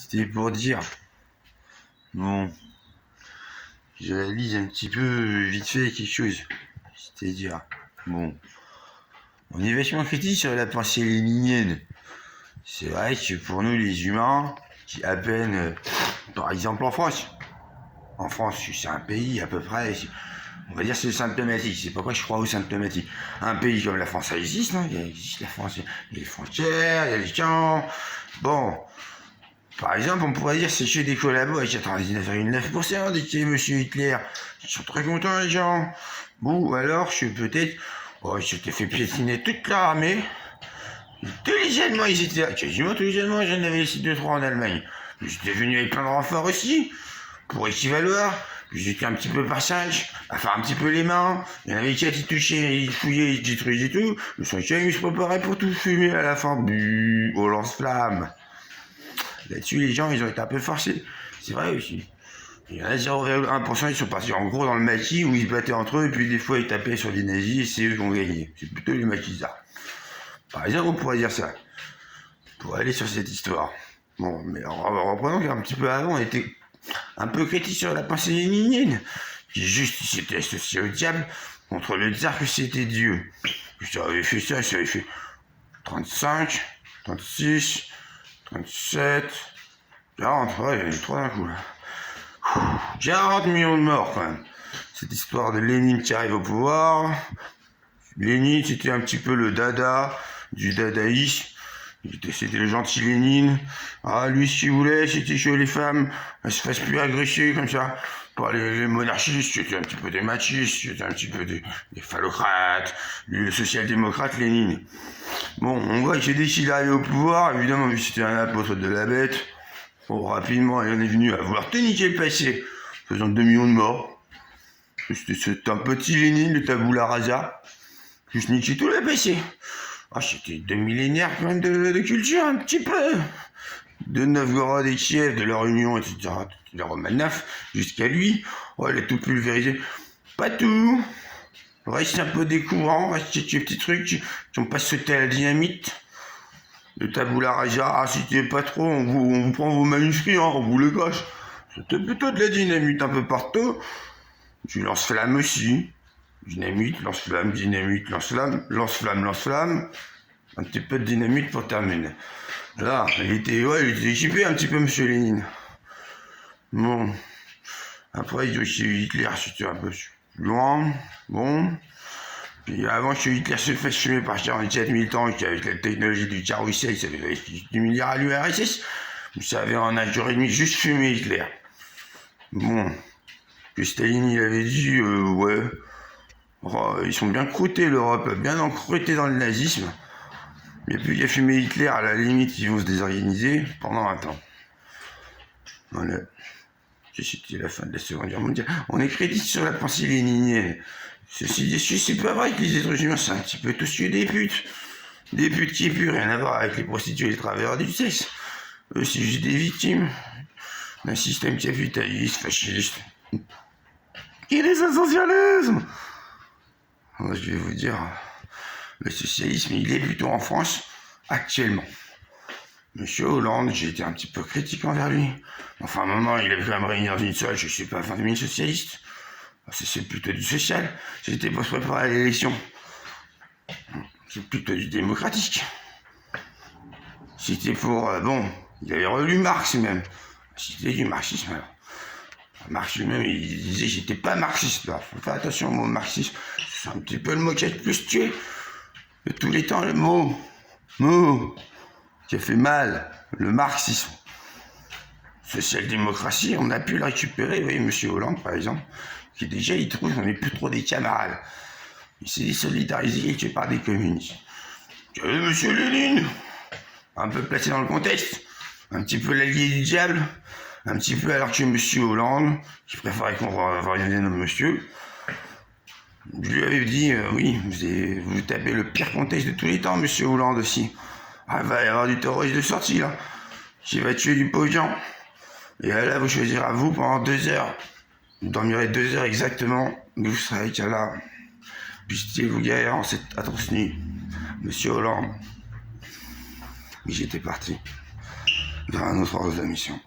C'était pour dire. Bon. Je réalise un petit peu vite fait quelque chose. C'est-à-dire. Bon. On est vachement critique sur la pensée léninienne. C'est vrai que pour nous les humains, qui à peine. Par exemple en France. En France, c'est un pays à peu près. On va dire c'est symptomatique. C'est pourquoi je crois aux symptomatiques. Un pays comme la France, ça existe, hein. Il existe la France. Il y a les frontières, il y a les camps. Bon. Par exemple, on pourrait dire c'est chez des collabos avec 99,9% des qui est Monsieur Hitler. Ils sont très contents, les gens. Bon, alors, je peut-être. Oh, je t'ai fait piétiner toute leur armée. Tous les Allemands, ils étaient là. Quasiment tous les Allemands, j'en avais laissé 2-3 en Allemagne. J'étais venu avec plein de renforts aussi. Pour équivaloir. J'étais un petit peu passage, à faire un petit peu les mains. Il y en avait qui a été touché, ils fouillaient, ils détruisaient tout. Le cinquième, il se préparait pour tout fumer à la fin. Buh, au lance-flamme. Là-dessus, les gens, ils ont été un peu forcés. C'est vrai aussi. Il y en a 0,1%, ils sont partis en gros dans le maquis où ils se battaient entre eux, et puis des fois, ils tapaient sur des nazis, et c'est eux qui ont gagné. C'est plutôt les maquisards. Par exemple, on pourrait dire ça. Pour aller sur cette histoire. Bon, mais en reprenant un petit peu avant, on était un peu critique sur la pensée léninienne, qui juste s'était associé au diable contre le tsar que c'était Dieu. Ça avait fait ça avait fait 35, 36, 37, 40, ouais, il y en a eu 3 d'un coup là. 40 millions de morts quand même. Cette histoire de Lénine qui arrive au pouvoir. Lénine, c'était un petit peu le dada du dadaïsme. C'était le gentil Lénine. Ah, lui, ce qu'il voulait, c'était que les femmes ne se fassent plus agresser comme ça par les monarchistes. C'était un petit peu des machistes, c'était un petit peu des phallocrates. Lui, le social-démocrate Lénine. Bon, on voit que dès qu'il arrive au pouvoir, évidemment, vu que c'était un apôtre de la bête, bon, rapidement, il en est venu à vouloir tout niquer le passé, faisant 2 millions de morts. C'était un petit Lénine, le tabula rasa. Juste niquer tout le passé. Ah, c'était 2 millénaires quand même de culture, un petit peu. De Novgorod et Kiev, de leur union, etc. De Romanov, jusqu'à lui. Oh, il a tout pulvérisé. Pas tout. Reste un peu découvrant, reste quelques petits trucs qui n'ont pas sauté à la dynamite. Le tabula rasa, ah, c'était pas trop, on vous prend vos manuscrits, hein, on vous les gâche. C'était plutôt de la dynamite un peu partout. Du lance-flamme aussi. Dynamite, lance-flamme, dynamite, lance-flamme, lance-flamme, lance-flamme. Un petit peu de dynamite pour terminer. Là, il était équipé un petit peu, Monsieur Lénine. Bon. Après, il y a aussi Hitler, c'était un peu loin. Bon. Puis avant que Hitler se fasse fumer par 47 000 tanks avec la technologie du carrousel, ça avait du milliard à l'URSS. Vous savez, en un jour et demi, juste fumer Hitler. Bon. Que Staline, il avait dit, ouais. Oh, ils sont bien croûtés, l'Europe, bien encroûtés dans le nazisme. Et puis il y a fumé Hitler, à la limite, ils vont se désorganiser pendant un temps. Voilà. C'était la fin de la Seconde Guerre mondiale. On est critique sur la pensée léninienne. Ceci dit, c'est pas vrai que les êtres humains, c'est un petit peu tous des putes. Des putes qui n'ont plus rien à voir avec les prostituées et les travailleurs du sexe. Eux, c'est juste des victimes d'un système capitaliste, fasciste. Et des essentialismes. Moi, je vais vous dire, le socialisme, il est plutôt en France, actuellement. Monsieur Hollande, j'ai été un petit peu critique envers lui. Enfin, à un moment, il avait quand même réuni dans une salle, je sais pas, 20 000 socialistes. C'est plutôt du social. C'était pour se préparer à l'élection. C'est plutôt du démocratique. C'était pour... bon, il avait relu Marx même. C'était du marxisme alors. Marx lui-même, il disait j'étais pas marxiste. Là. Faut faire attention au mot marxisme. C'est un petit peu le mot qui a le plus tué. De tous les temps, le mot qui a fait mal, le marxisme. Social-démocratie, on a pu le récupérer. Vous voyez, Monsieur Hollande, par exemple, qui déjà, il trouve qu'on n'est plus trop des camarades. Il s'est désolidarisé par des communistes. Monsieur Lénine, un peu placé dans le contexte, un petit peu l'allié du diable, un petit peu alors que Monsieur Hollande, qui préférait qu'on revienne au monsieur, je lui avais dit, oui, vous tapez le pire contexte de tous les temps, Monsieur Hollande aussi. Ah, il va y avoir du terroriste de sortie, là, qui va tuer du pauvre gens. Et là, vous choisirez vous pendant 2 heures. Vous dormirez 2 heures exactement, vous serez là. Puissiez-vous guérir en cette atroce nuit, Monsieur Hollande. Mais j'étais parti. vers un autre ordre de la mission.